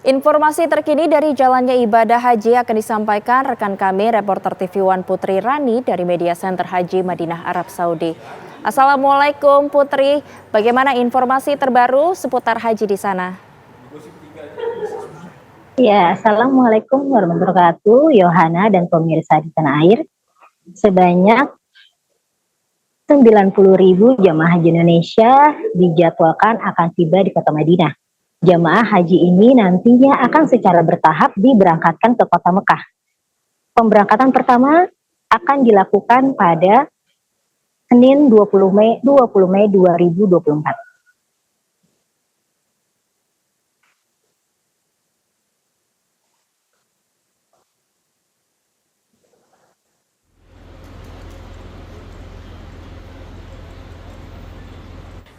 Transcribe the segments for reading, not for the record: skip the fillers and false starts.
Informasi terkini dari jalannya ibadah haji akan disampaikan rekan kami reporter TV One Putri Rani dari Media Center Haji Madinah Arab Saudi. Assalamualaikum Putri, bagaimana informasi terbaru seputar haji di sana? Ya, Assalamualaikum warahmatullahi wabarakatuh, Yohana dan pemirsa di tanah air. Sebanyak 90.000 jamaah haji Indonesia dijadwalkan akan tiba di kota Madinah. Jamaah haji ini nantinya akan secara bertahap diberangkatkan ke kota Mekah. Pemberangkatan pertama akan dilakukan pada Senin 20 Mei 2024.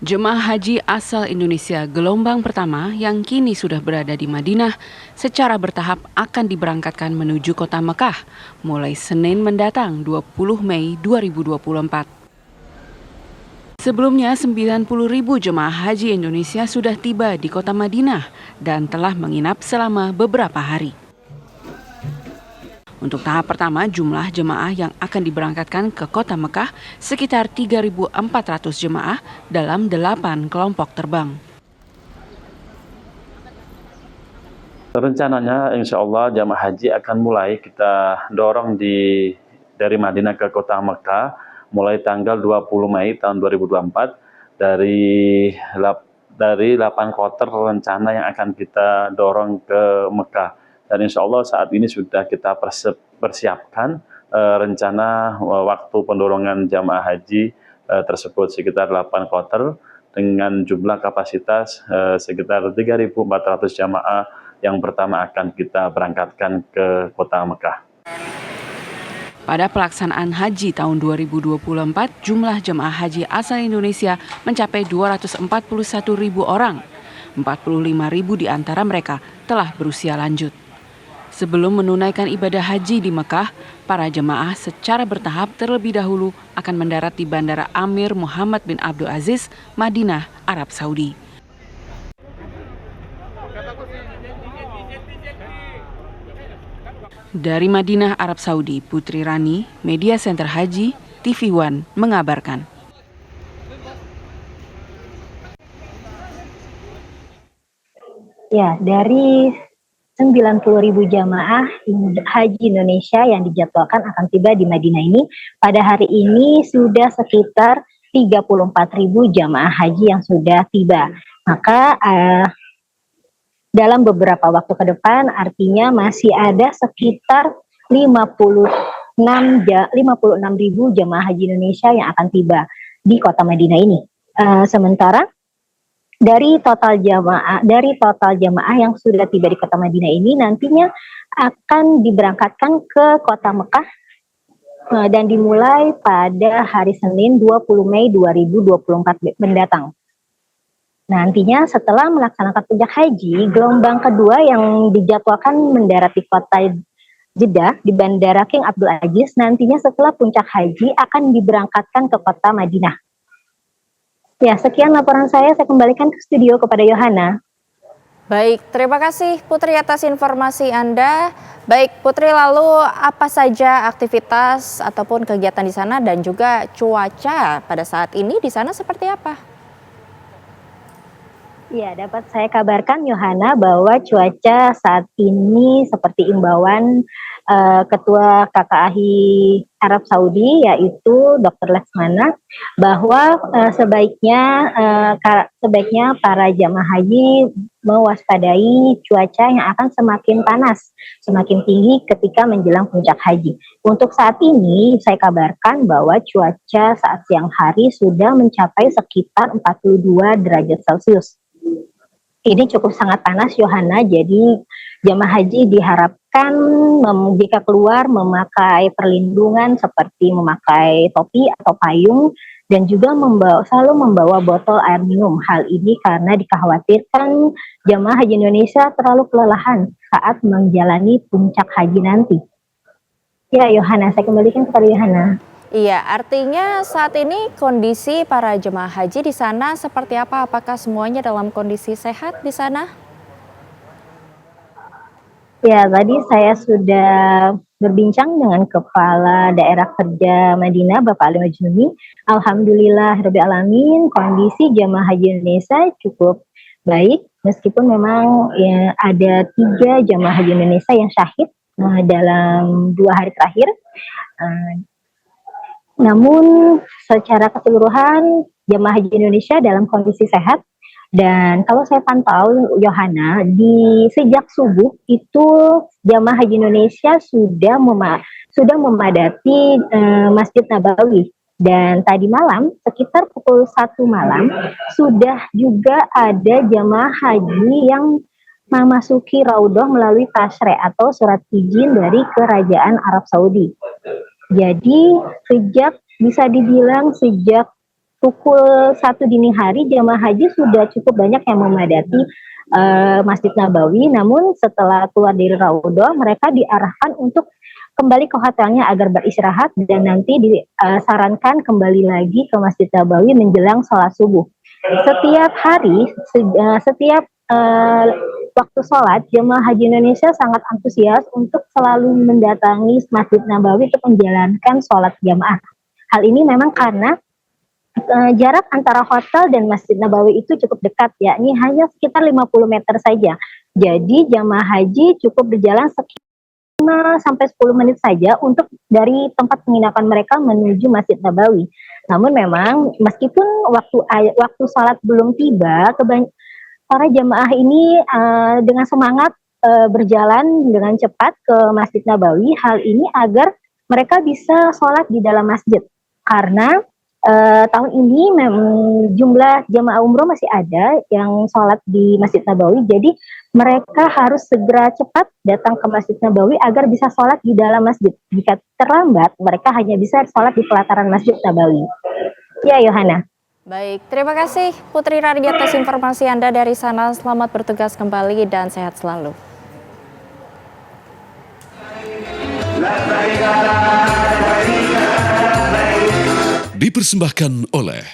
Jemaah haji asal Indonesia gelombang pertama yang kini sudah berada di Madinah secara bertahap akan diberangkatkan menuju kota Mekah mulai Senin mendatang 20 Mei 2024. Sebelumnya 90.000 jemaah haji Indonesia sudah tiba di kota Madinah dan telah menginap selama beberapa hari. Untuk tahap pertama, jumlah jemaah yang akan diberangkatkan ke kota Mekah sekitar 3.400 jemaah dalam 8 kelompok terbang. Rencananya insya Allah jemaah haji akan mulai kita dorong dari Madinah ke kota Mekah mulai tanggal 20 Mei tahun 2024 dari 8 kloter rencana yang akan kita dorong ke Mekah. Dan insya Allah saat ini sudah kita persiapkan rencana waktu pendorongan jamaah haji tersebut sekitar 8 kloter dengan jumlah kapasitas sekitar 3.400 jamaah yang pertama akan kita berangkatkan ke kota Mekah. Pada pelaksanaan haji tahun 2024, jumlah jemaah haji asal Indonesia mencapai 241.000 orang. 45.000 di antara mereka telah berusia lanjut. Sebelum menunaikan ibadah haji di Mekah, para jemaah secara bertahap terlebih dahulu akan mendarat di Bandara Amir Muhammad bin Abdul Aziz, Madinah, Arab Saudi. Dari Madinah, Arab Saudi, Putri Rani, Media Center Haji, TV One mengabarkan. Ya, dari 90.000 jamaah haji Indonesia yang dijadwalkan akan tiba di Madinah ini, pada hari ini sudah sekitar 34.000 jamaah haji yang sudah tiba. Maka dalam beberapa waktu ke depan artinya masih ada sekitar 56.000 jamaah haji Indonesia yang akan tiba di kota Madinah ini. Sementara dari total jamaah yang sudah tiba di kota Madinah ini nantinya akan diberangkatkan ke kota Mekah dan dimulai pada hari Senin 20 Mei 2024 mendatang. Nantinya setelah melaksanakan puncak haji, gelombang kedua yang dijadwalkan mendarat di kota Jeddah di Bandara King Abdul Aziz nantinya setelah puncak haji akan diberangkatkan ke kota Madinah. Ya, sekian laporan saya kembalikan ke studio kepada Yohana. Baik, terima kasih Putri atas informasi Anda. Baik Putri, lalu apa saja aktivitas ataupun kegiatan di sana dan juga cuaca pada saat ini di sana seperti apa? Ya, dapat saya kabarkan Yohana bahwa cuaca saat ini seperti imbauan Ketua KKAHI Arab Saudi yaitu Dr. Lesmana bahwa sebaiknya para jamaah haji mewaspadai cuaca yang akan semakin panas, semakin tinggi ketika menjelang puncak haji. Untuk saat ini saya kabarkan bahwa cuaca saat siang hari sudah mencapai sekitar 42 derajat Celcius. Ini cukup sangat panas Yohana, jadi jamaah haji diharapkan jika keluar memakai perlindungan seperti memakai topi atau payung dan juga selalu membawa botol air minum. Hal ini karena dikhawatirkan jamaah haji Indonesia terlalu kelelahan saat menjalani puncak haji nanti. Ya Yohana, saya kembalikan kepada Yohana. Iya, artinya saat ini kondisi para jemaah haji di sana seperti apa? Apakah semuanya dalam kondisi sehat di sana? Ya, tadi saya sudah berbincang dengan Kepala Daerah Kerja Madinah, Bapak Ali Majnuni. Alhamdulillah, Rabbil Alamin, kondisi jamaah haji Indonesia cukup baik, meskipun memang ya, ada 3 jamaah haji Indonesia yang syahid dalam 2 hari terakhir. Eh, Namun secara keseluruhan jamaah haji Indonesia dalam kondisi sehat. Dan kalau saya pantau, Yohana, di sejak subuh itu jamaah haji Indonesia sudah memadati Masjid Nabawi. Dan tadi malam sekitar pukul 1 malam sudah juga ada jamaah haji yang memasuki Raudhah melalui tasre atau surat izin dari Kerajaan Arab Saudi. Jadi bisa dibilang sejak pukul 1 dini hari jamaah haji sudah cukup banyak yang memadati Masjid Nabawi. Namun setelah keluar dari Raudhah, mereka diarahkan untuk kembali ke hotelnya agar beristirahat dan nanti disarankan kembali lagi ke Masjid Nabawi menjelang sholat subuh. Setiap hari, setiap waktu sholat, jemaah haji Indonesia sangat antusias untuk selalu mendatangi Masjid Nabawi untuk menjalankan sholat jamaah. Hal ini memang karena jarak antara hotel dan Masjid Nabawi itu cukup dekat, yakni hanya sekitar 50 meter saja. Jadi jamaah haji cukup berjalan sekitar 5 sampai 10 menit saja untuk dari tempat penginapan mereka menuju Masjid Nabawi. Namun memang meskipun waktu sholat belum tiba, para jamaah ini dengan semangat berjalan dengan cepat ke Masjid Nabawi. Hal ini agar mereka bisa sholat di dalam masjid. Karena tahun ini jumlah jamaah umroh masih ada yang sholat di Masjid Nabawi. Jadi mereka harus segera cepat datang ke Masjid Nabawi agar bisa sholat di dalam masjid. Jika terlambat, mereka hanya bisa sholat di pelataran Masjid Nabawi. Ya, Yohana. Baik, terima kasih Putri Rani atas informasi Anda dari sana. Selamat bertugas kembali dan sehat selalu. Dipersembahkan oleh